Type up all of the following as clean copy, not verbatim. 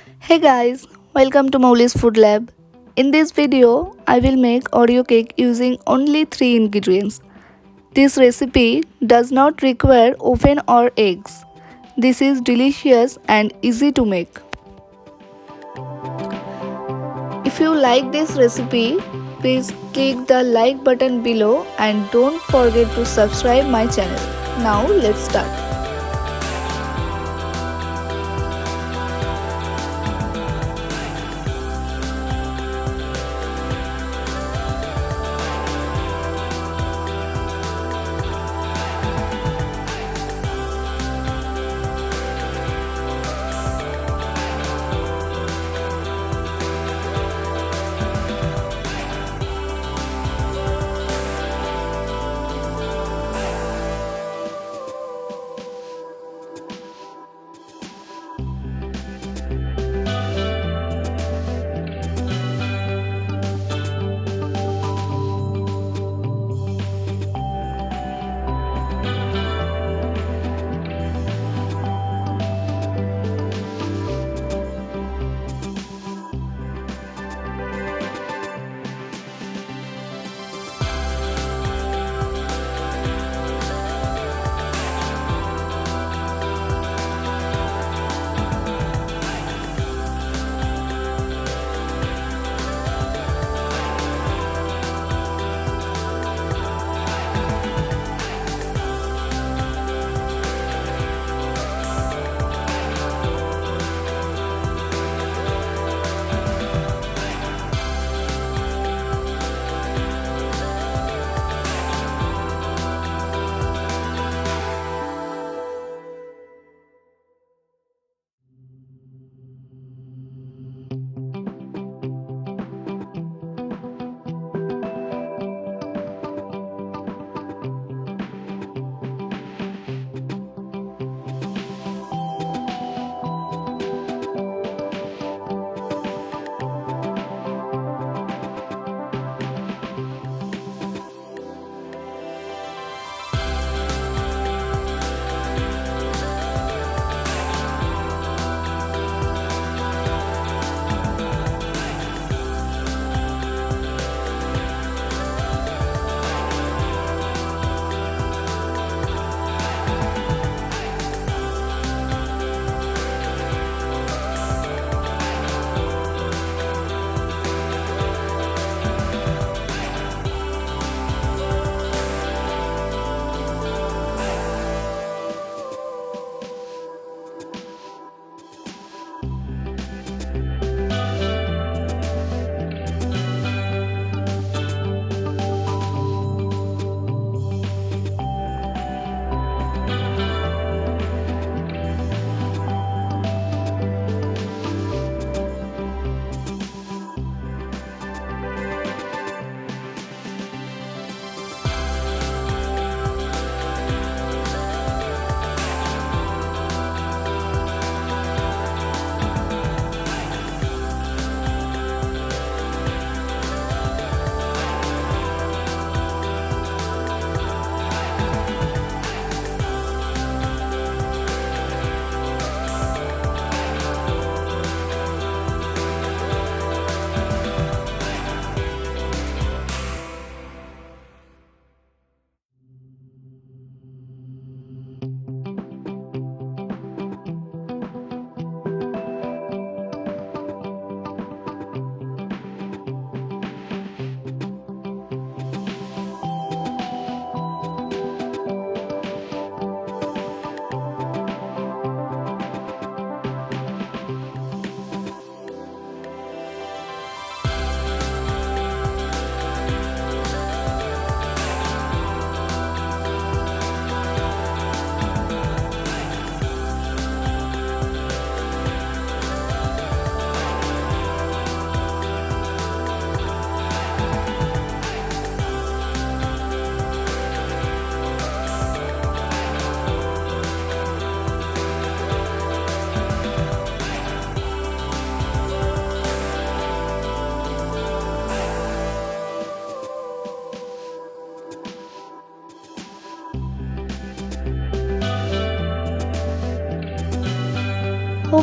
Hey guys, welcome to Moulis Food Lab. In this video, I will make Oreo cake using only 3 ingredients. This recipe does not require oven or eggs. This is delicious and easy to make. If you like this recipe, please click the like button below and don't forget to subscribe my channel. Now let's start.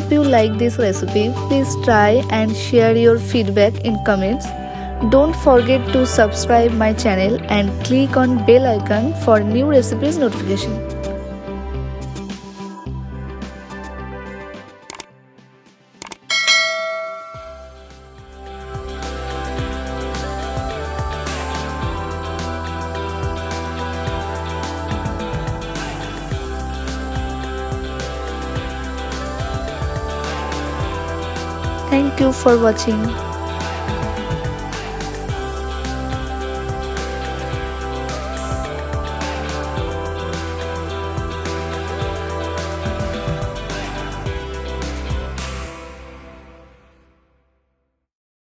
hope you like this recipe. Please try and share your feedback in comments. Don't forget to subscribe my channel and click on bell icon for new recipes notification. Thank you for watching.